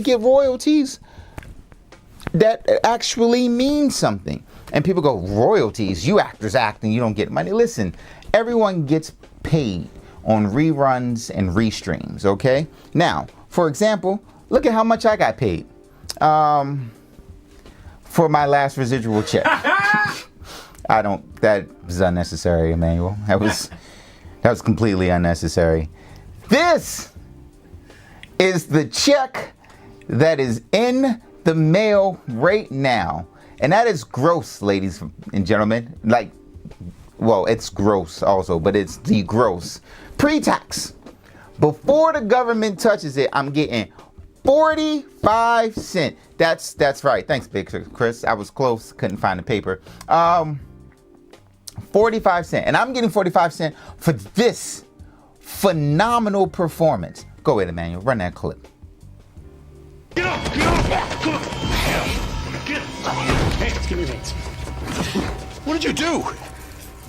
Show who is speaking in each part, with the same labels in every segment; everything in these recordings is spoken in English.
Speaker 1: get royalties that actually mean something. And people go, royalties, you actors act and you don't get money. Listen, everyone gets paid on reruns and restreams, okay? Now, for example, look at how much I got paid for my last residual check. That was unnecessary, Emmanuel. That was completely unnecessary. This is the check that is in the mail right now. And that is gross, ladies and gentlemen. Like, well, it's gross also, but it's the gross. Pre-tax. Before the government touches it, I'm getting 45 cents. That's right. Thanks, Big Chris. I was close. Couldn't find the paper. 45 cents. And I'm getting 45 cents for this phenomenal performance. Go ahead, Emmanuel. Run that clip.
Speaker 2: Get up! Get up! Come on! Get up! Hands, give me your hands. What did you do?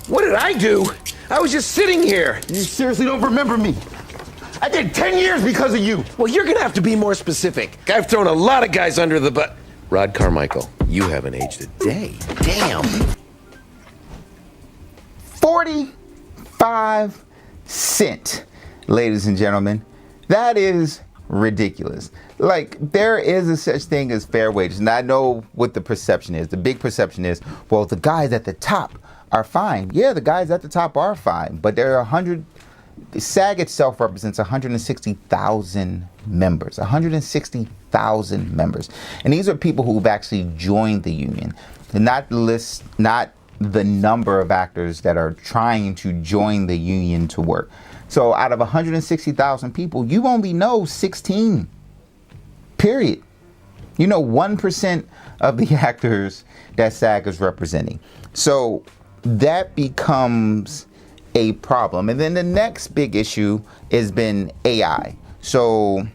Speaker 3: What did I do? I was just sitting here.
Speaker 2: You seriously don't remember me? I did 10 years because of you.
Speaker 3: Well, you're gonna have to be more specific. I've thrown a lot of guys under the bus. Rod Carmichael, you haven't aged a day. Damn.
Speaker 1: 45 cents, ladies and gentlemen. That is ridiculous. Like, there is a such thing as fair wages. And I know what the perception is. The big perception is, well, the guys at the top are fine. Yeah, the guys at the top are fine. But there are SAG itself represents 160,000 members. 160,000 members. And these are people who've actually joined the union. Not the number of actors that are trying to join the union to work. So out of 160,000 people, you only know 16. Period. You know 1% of the actors that SAG is representing. So that becomes a problem. And then the next big issue has been AI. So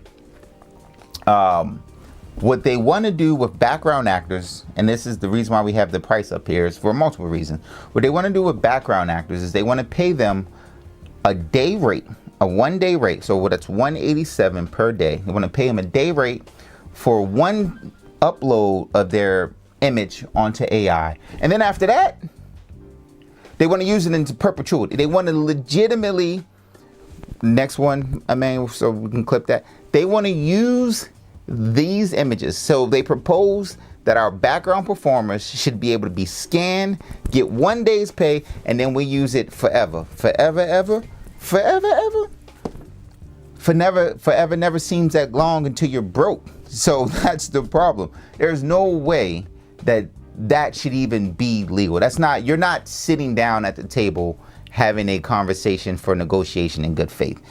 Speaker 1: what they want to do with background actors, and this is the reason why we have the price up here, is for multiple reasons. What they want to do with background actors is they want to pay them a day rate, a 1 day rate. So that's $187 per day. They want to pay them a day rate for one upload of their image onto AI. And then after that, they want to use it into perpetuity. They want to legitimately, next one, I mean, so we can clip that. They want to use these images. So they propose that our background performers should be able to be scanned, get 1 day's pay, and then we use it forever. Forever, ever? Forever, ever? Forever never seems that long until you're broke. So that's the problem. There's no way that should even be legal. You're not sitting down at the table having a conversation for negotiation in good faith.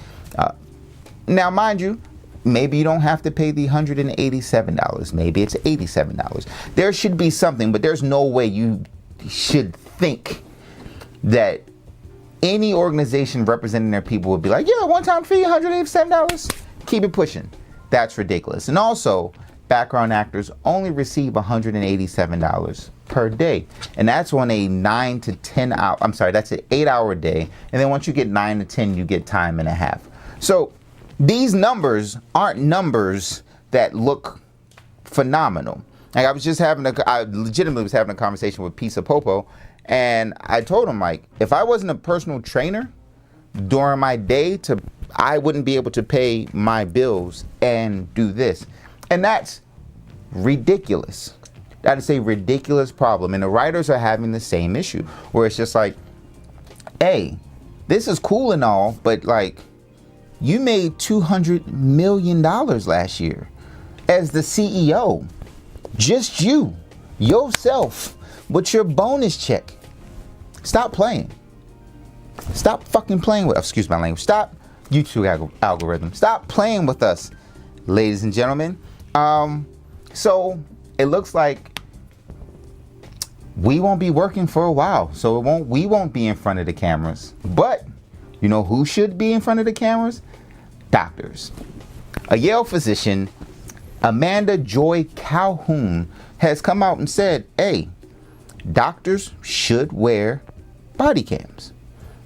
Speaker 1: Now, mind you, maybe you don't have to pay the $187. Maybe it's $87. There should be something, but there's no way you should think that any organization representing their people would be like, yeah, one-time fee, $187. Keep it pushing. That's ridiculous. And also, background actors only receive $187 per day. And that's on a 9 to 10 hour, I'm sorry, that's an 8-hour day. And then once you get 9 to 10, you get time and a half. So these numbers aren't numbers that look phenomenal. Like I legitimately was having a conversation with Pisa Popo, and I told him, like, if I wasn't a personal trainer during my day, I wouldn't be able to pay my bills and do this. And that's ridiculous. That is a ridiculous problem. And the writers are having the same issue, where it's just like, hey, this is cool and all, but like, you made $200 million last year as the CEO. Just you, yourself, with your bonus check. Stop playing. Stop fucking playing with, excuse my language. Stop YouTube algorithm. Stop playing with us, ladies and gentlemen. So it looks like we won't be working for a while. So we won't be in front of the cameras. But you know who should be in front of the cameras? Doctors. A Yale physician, Amanda Joy Calhoun, has come out and said, hey, doctors should wear body cams.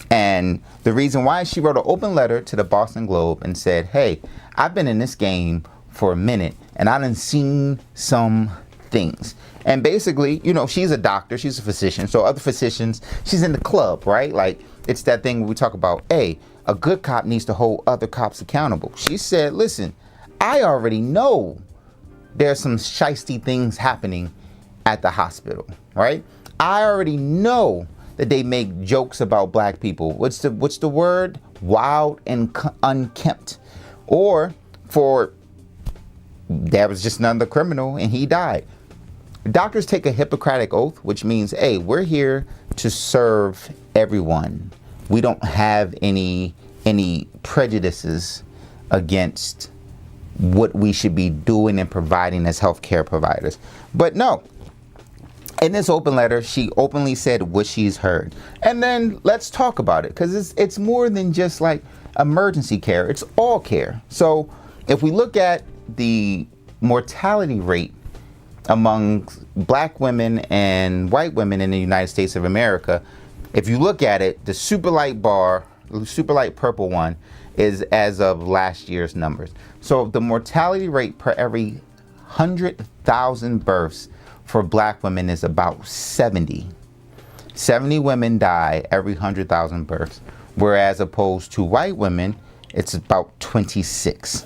Speaker 1: And the reason why, she wrote an open letter to the Boston Globe and said, hey, I've been in this game for a minute, and I done seen some things. And basically, you know, she's a doctor, she's a physician. So other physicians, she's in the club, right? Like, it's that thing where we talk about, hey, a good cop needs to hold other cops accountable. She said, listen, I already know there's some shiesty things happening at the hospital, right? I already know that they make jokes about black people. What's the word? Wild and unkempt. Or that was just another criminal and he died. Doctors take a Hippocratic oath, which means, hey, we're here to serve everyone. We don't have any prejudices against what we should be doing and providing as healthcare providers. But no, in this open letter, she openly said what she's heard. And then let's talk about it, because it's more than just like emergency care. It's all care. So if we look at the mortality rate among black women and white women in the United States of America, if you look at it, the super light bar, the super light purple one, is as of last year's numbers. So the mortality rate per every 100,000 births for black women is about 70. 70 women die every 100,000 births, whereas opposed to white women, it's about 26.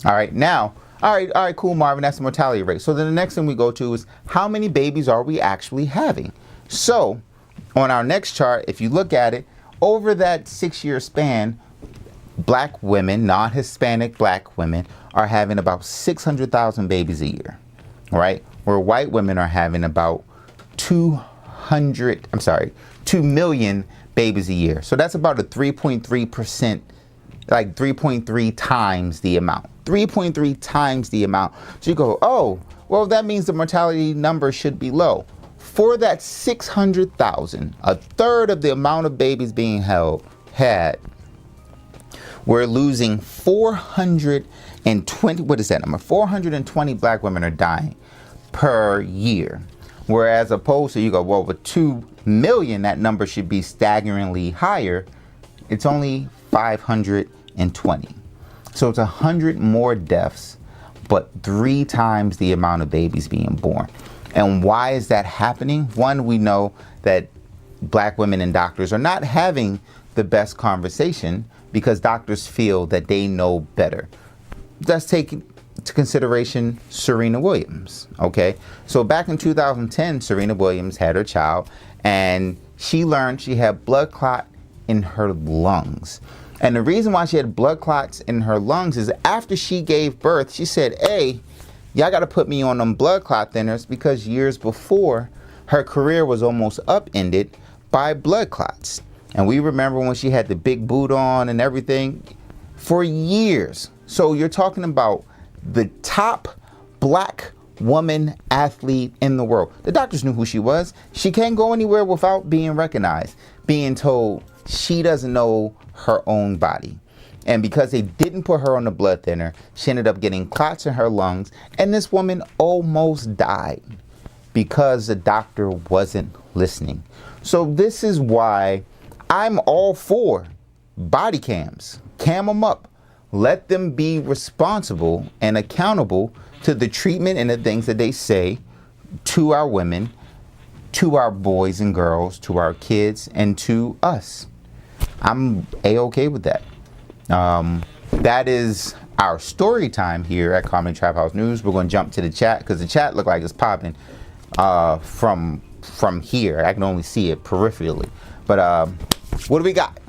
Speaker 1: All right, now, all right, cool, Marvin, that's the mortality rate. So then the next thing we go to is how many babies are we actually having? So on our next chart, if you look at it, over that 6-year span, black women, non-Hispanic black women, are having about 600,000 babies a year, right? Where white women are having about 2 million babies a year. So that's about a 3.3%, like 3.3 times the amount. 3.3 times the amount. So you go, oh, well, that means the mortality number should be low. For that 600,000, a third of the amount of babies being had, we're losing 420, what is that number? 420 black women are dying per year. Whereas opposed to, you go, well, with 2 million, that number should be staggeringly higher. It's only 520. So it's 100 more deaths, but 3 times the amount of babies being born. And why is that happening? One, we know that black women and doctors are not having the best conversation because doctors feel that they know better. Let's take into consideration Serena Williams, okay? So back in 2010, Serena Williams had her child, and she learned she had blood clot in her lungs. And the reason why she had blood clots in her lungs is after she gave birth, she said, hey, y'all got to put me on them blood clot thinners, because years before, her career was almost upended by blood clots. And we remember when she had the big boot on and everything for years. So you're talking about the top black woman athlete in the world. The doctors knew who she was. She can't go anywhere without being recognized, being told she doesn't know her own body. And because they didn't put her on the blood thinner, she ended up getting clots in her lungs. And this woman almost died because the doctor wasn't listening. So this is why I'm all for body cams. Cam them up. Let them be responsible and accountable to the treatment and the things that they say to our women, to our boys and girls, to our kids, and to us. I'm A-okay with that. That is our story time here at Comedy Trap House News. We're going to jump to the chat because the chat looked like it's popping from here. I can only see it peripherally. But what do we got?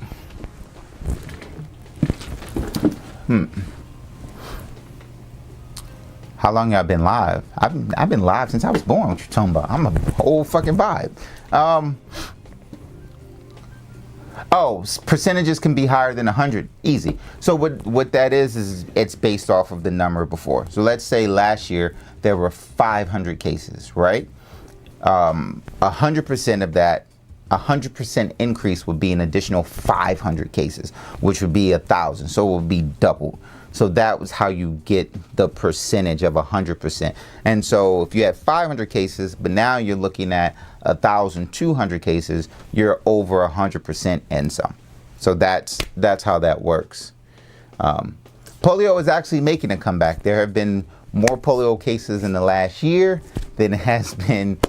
Speaker 1: How long y'all been live? I've been live since I was born. What you talking about? I'm a whole fucking vibe. Oh, percentages can be higher than 100. Easy. So what that is it's based off of the number before. So let's say last year there were 500 cases, right? 100% of that, 100% increase would be an additional 500 cases, which would be 1,000. So it would be doubled. So that was how you get the percentage of 100%. And so if you had 500 cases, but now you're looking at 1,200 cases, you're over 100% and some. So that's how that works. polio is actually making a comeback. There have been more polio cases in the last year than it has been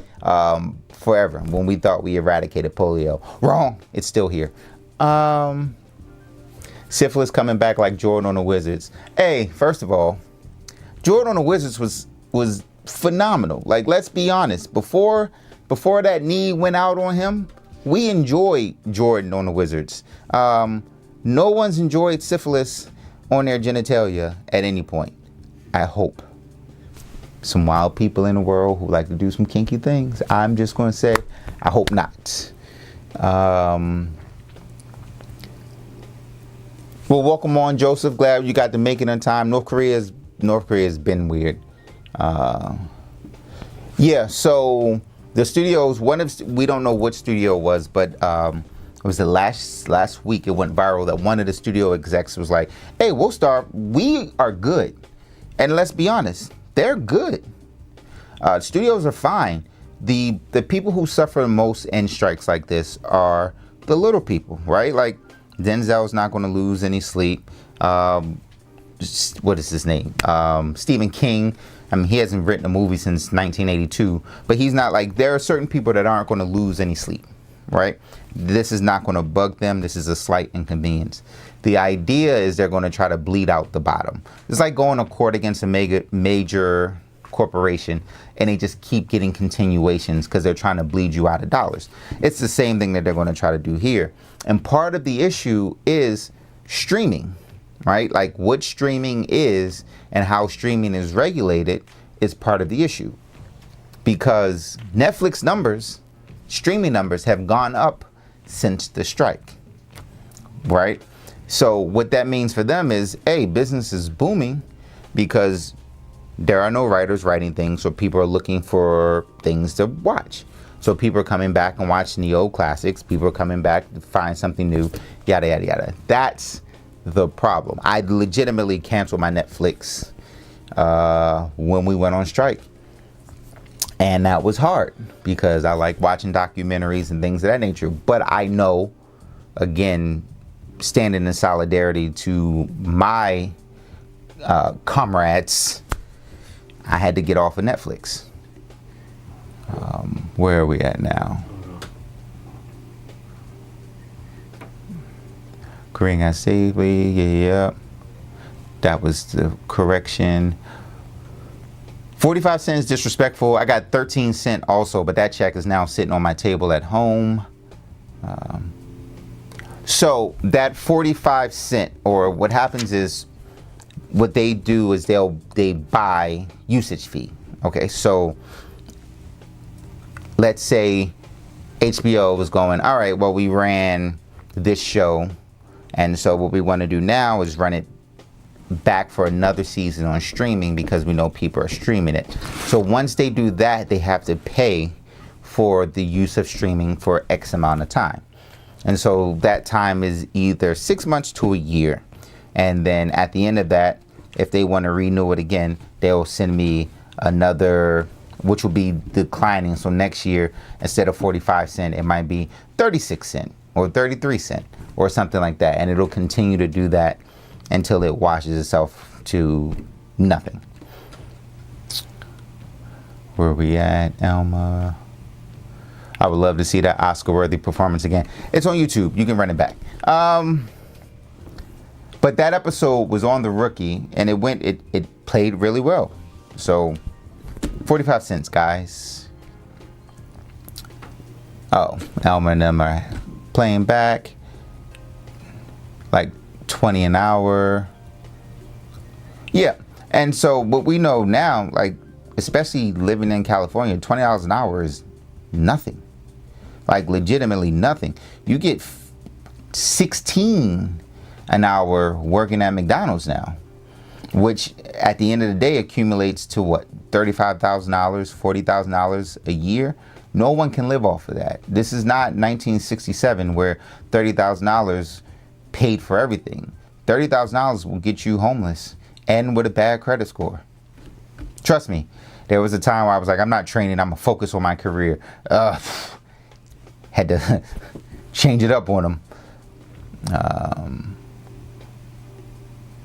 Speaker 1: forever, when we thought we eradicated polio. Wrong. It's still here. Syphilis coming back like Jordan on the Wizards. Hey, first of all, Jordan on the Wizards was phenomenal. Like, let's be honest. Before that knee went out on him, we enjoyed Jordan on the Wizards. No one's enjoyed syphilis on their genitalia at any point. I hope. Some wild people in the world who like to do some kinky things. I'm just going to say, I hope not. Well, welcome on, Joseph. Glad you got to make it on time. North Korea's been weird. Yeah, so the studios, we don't know what studio it was, but it was the last week it went viral that one of the studio execs was like, hey, we are good. And let's be honest, they're good. Studios are fine. The people who suffer most in strikes like this are the little people, right? Like, Denzel's not going to lose any sleep. What is his name? Stephen King. I mean, he hasn't written a movie since 1982, but he's not like, there are certain people that aren't going to lose any sleep, right? This is not going to bug them. This is a slight inconvenience. The idea is they're going to try to bleed out the bottom. It's like going to court against a major corporation and they just keep getting continuations because they're trying to bleed you out of dollars. It's the same thing that they're going to try to do here. And part of the issue is streaming, right? Like, what streaming is and how streaming is regulated is part of the issue. Because Netflix numbers, streaming numbers have gone up since the strike, right? So what that means for them is, A, business is booming because there are no writers writing things, so people are looking for things to watch. So people are coming back and watching the old classics. People are coming back to find something new, yada, yada, yada. That's the problem. I legitimately canceled my Netflix when we went on strike. And that was hard because I like watching documentaries and things of that nature. But I know, again, standing in solidarity to my comrades, I had to get off of Netflix. Where are we at now? Korean got safely, yeah. That was the correction. 45 cents disrespectful. I got 13 cents also, but that check is now sitting on my table at home. So that 45 cent, or what happens is, what they do is they buy usage fee. Okay, so let's say HBO was going, all right, well, we ran this show, and so what we want to do now is run it back for another season on streaming because we know people are streaming it. So once they do that, they have to pay for the use of streaming for X amount of time. And so that time is either 6 months to a year. And then at the end of that, if they want to renew it again, they'll send me another, which will be declining. So next year, instead of 45 cents, it might be 36 cents or 33 cents or something like that. And it'll continue to do that until it washes itself to nothing. Where are we at, Elma? I would love to see that Oscar-worthy performance again. It's on YouTube. You can run it back. But that episode was on The Rookie, and it played really well. So, 45 cents, guys. Oh, Elma and them are playing back. Like 20 an hour. Yeah, and so what we know now, like, especially living in California, $20 an hour is nothing. Like, legitimately nothing. You get 16 an hour working at McDonald's now, which at the end of the day accumulates to what, $35,000, $40,000 a year. No one can live off of that. This is not 1967 where $30,000 paid for everything. $30,000 will get you homeless and with a bad credit score. Trust me, there was a time where I was like, I'm not training, I'm gonna focus on my career. Had to change it up on them.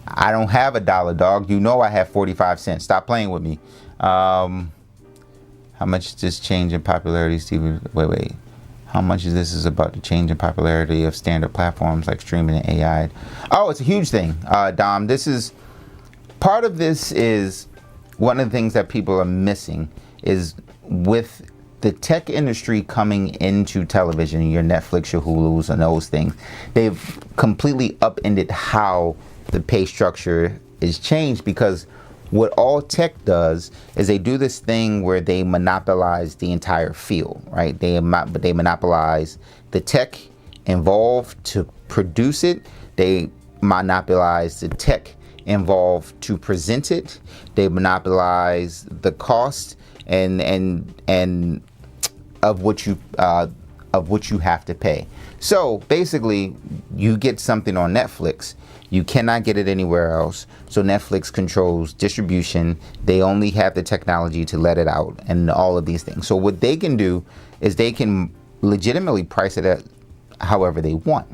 Speaker 1: I don't have $1, dog. You know I have 45 cents. Stop playing with me. How much is this change in popularity, Steven? Wait. How much is this is about the change in popularity of standard platforms like streaming and AI? Oh, it's a huge thing, Dom. This is part of this. Is one of the things that people are missing is with the tech industry coming into television, your Netflix, your Hulus, and those things. They've completely upended how the pay structure is changed, because what all tech does is they do this thing where they monopolize the entire field, right? They monopolize the tech involved to produce it. They monopolize the tech involved to present it. They monopolize the cost and of what you have to pay. So basically, you get something on Netflix, you cannot get it anywhere else. So Netflix controls distribution. They only have the technology to let it out and all of these things. So what they can do is they can legitimately price it at however they want.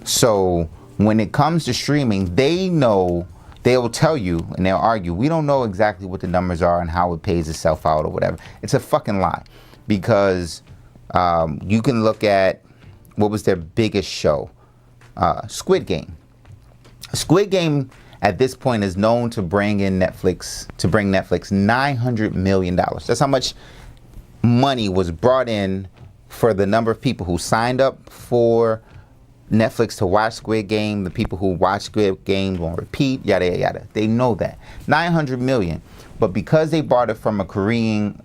Speaker 1: So when it comes to streaming, they know, they will tell you and they'll argue, we don't know exactly what the numbers are and how it pays itself out or whatever. It's a fucking lie, because you can look at what was their biggest show, Squid Game. Squid Game at this point is known to bring Netflix $900 million. That's how much money was brought in for the number of people who signed up for Netflix to watch Squid Game, the people who watch Squid Game on repeat, yada yada yada. They know that 900 million, but because they bought it from a Korean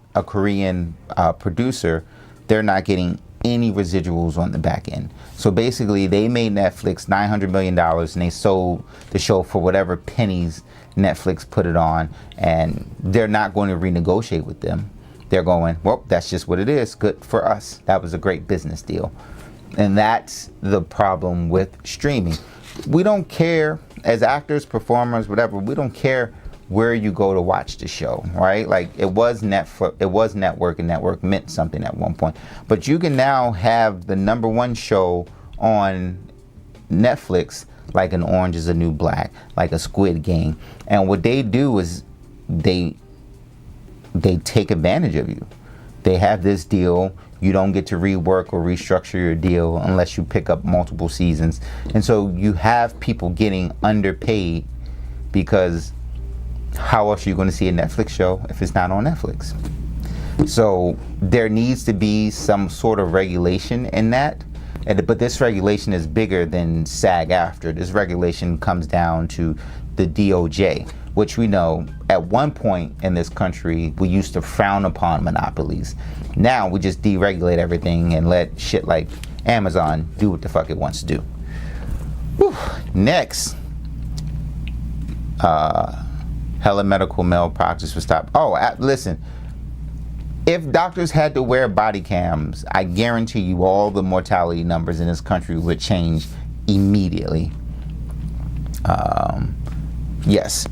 Speaker 1: producer, they're not getting any residuals on the back end. So basically, they made Netflix $900 million, and they sold the show for whatever pennies Netflix put it on, and they're not going to renegotiate with them. They're going, well, that's just what it is. Good for us. That was a great business deal. And that's the problem with streaming. We don't care, as actors, performers, whatever, we don't care where you go to watch the show, right? Like, it was Netflix, it was network, and network meant something at one point. But you can now have the #1 show on Netflix, like an Orange is the New Black, like a Squid Game. And what they do is they take advantage of you. They have this deal. You don't get to rework or restructure your deal unless you pick up multiple seasons. And so you have people getting underpaid, because how else are you going to see a Netflix show if it's not on Netflix? So there needs to be some sort of regulation in that. But this regulation is bigger than SAG-AFTRA. This regulation comes down to the DOJ, which we know at one point in this country, we used to frown upon monopolies. Now we just deregulate everything and let shit like Amazon do what the fuck it wants to do. Whew. Next, hella medical malpractice was stopped. Oh, listen, if doctors had to wear body cams, I guarantee you all the mortality numbers in this country would change immediately. Yes,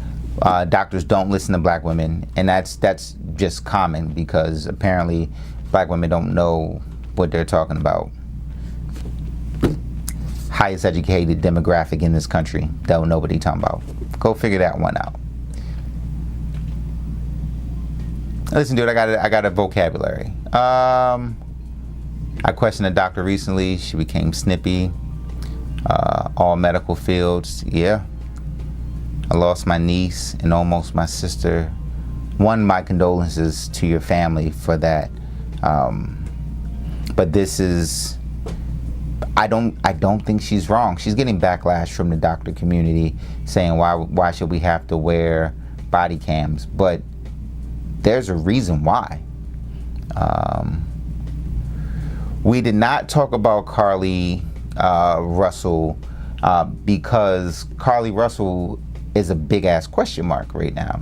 Speaker 1: doctors don't listen to black women, and that's just common, because apparently black women don't know what they're talking about. Highest educated demographic in this country don't know what they're talking about. Go figure that one out. Listen, dude, I got a vocabulary. I questioned a doctor recently. She became snippy. All medical fields, yeah. I lost my niece and almost my sister. One, my condolences to your family for that. But this is, I don't think she's wrong. She's getting backlash from the doctor community saying why should we have to wear body cams? But there's a reason why. We did not talk about Carly Russell because Carly Russell is a big ass question mark right now.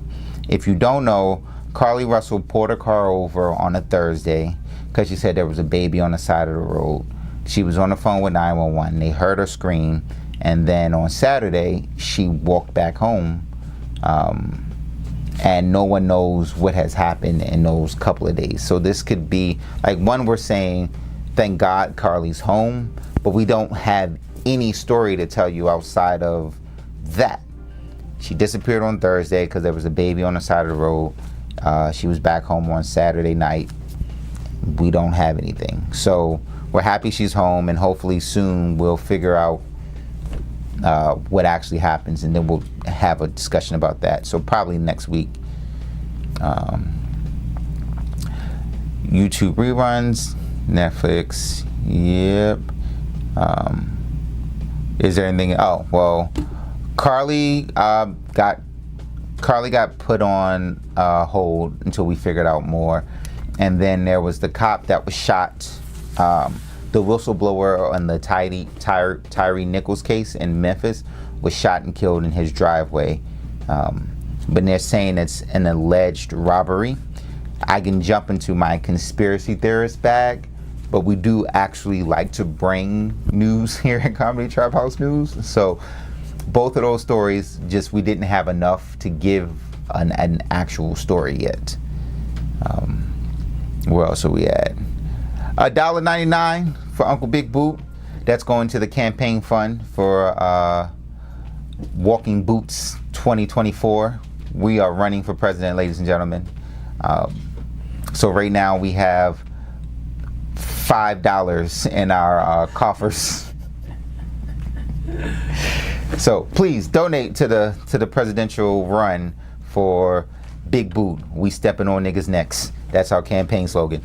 Speaker 1: If you don't know, Carly Russell pulled her car over on a Thursday because she said there was a baby on the side of the road. She was on the phone with 911. They heard her scream, and then on Saturday she walked back home, and no one knows what has happened in those couple of days. So this could be like, one, we're saying thank God Carly's home, but we don't have any story to tell you outside of that. She disappeared on Thursday because there was a baby on the side of the road. She was back home on Saturday night. We don't have anything. So we're happy she's home, and hopefully soon we'll figure out what actually happens, and then we'll have a discussion about that. So probably next week. YouTube reruns, Netflix, yep. Is there anything? Oh, well, Carly got put on hold until we figured out more. And then there was the cop that was shot, the whistleblower on the Tyree Nichols case in Memphis was shot and killed in his driveway. But they're saying it's an alleged robbery. I can jump into my conspiracy theorist bag, but we do actually like to bring news here at Comedy Trap House News. So both of those stories, just we didn't have enough to give an actual story yet. Where else are we at? $1.99 for Uncle Big Boot. That's going to the campaign fund for Walking Boots 2024. We are running for president, ladies and gentlemen. So right now we have $5 in our coffers. So please donate to the presidential run for Big Boot. We stepping on niggas' necks. That's our campaign slogan.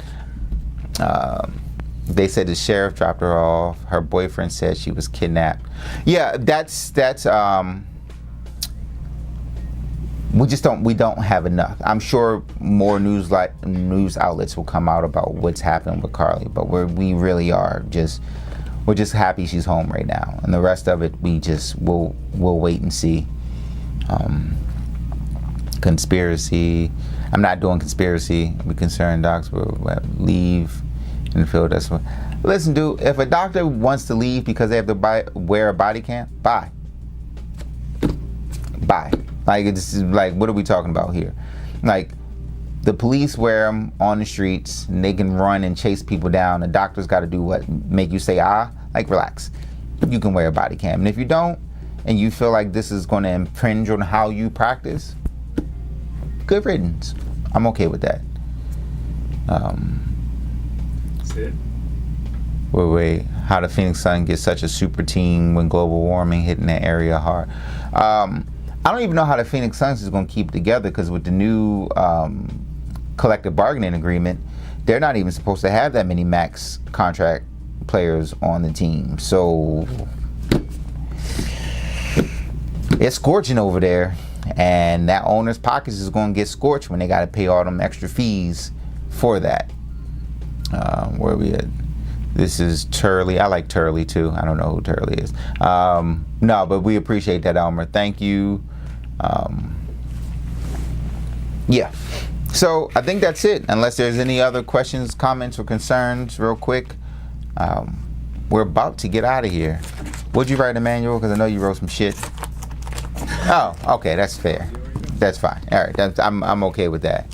Speaker 1: They said the sheriff dropped her off. Her boyfriend said she was kidnapped. Yeah, that's we don't have enough. I'm sure more news outlets will come out about what's happening with Carly, but we really are we're just happy she's home right now, and the rest of it we'll wait and see. Conspiracy. I'm not doing conspiracy. We concerned docs will leave in the field. That's what. Listen, dude. If a doctor wants to leave because they have to wear a body cam, bye. Like it's like, what are we talking about here? Like, the police wear them on the streets, and they can run and chase people down. The doctor's got to do what? Make you say ah? Like, relax. You can wear a body cam, and if you don't, and you feel like this is going to impinge on how you practice, good riddance. I'm okay with that.
Speaker 2: That's it.
Speaker 1: Wait. How the Phoenix Sun gets such a super team when global warming hitting that area hard. I don't even know how the Phoenix Suns is going to keep it together, because with the new collective bargaining agreement, they're not even supposed to have that many max contract players on the team. So it's scorching over there, and that owner's pockets is going to get scorched when they got to pay all them extra fees for that. Where are we at? This is Turley. I like Turley too. I don't know who Turley is. No, but we appreciate that, Elmer. Thank you. Yeah. So I think that's it. Unless there's any other questions, comments, or concerns, real quick. We're about to get out of here. What'd you write, Emmanuel? Because I know you wrote some shit. Oh, okay. That's fair. That's fine. All right. I'm okay with that.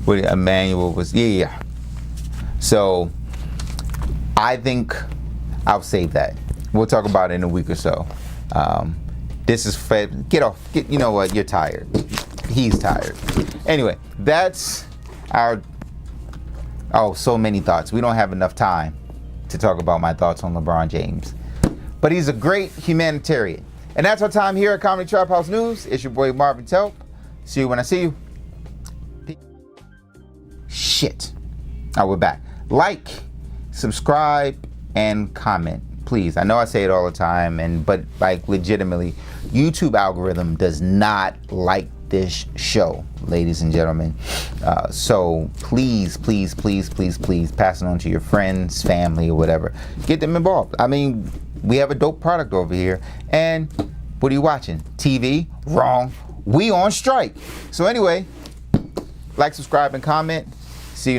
Speaker 1: What Emmanuel was. Yeah. So I think I'll save that. We'll talk about it in a week or so. This is Fred. Get off. You know what? You're tired. He's tired. Anyway, that's our. Oh, so many thoughts. We don't have enough time to talk about my thoughts on LeBron James. But he's a great humanitarian. And that's our time here at Comedy Trap House News. It's your boy Marvin Telp. See you when I see you. Shit. Oh, we're back. Like, subscribe, and comment, please. I know I say it all the time, but like legitimately, YouTube algorithm does not like this show, ladies and gentlemen. So please pass it on to your friends, family, or whatever. Get them involved. I mean, we have a dope product over here. And what are you watching? TV? Wrong. We on strike. So anyway, like, subscribe, and comment. See you next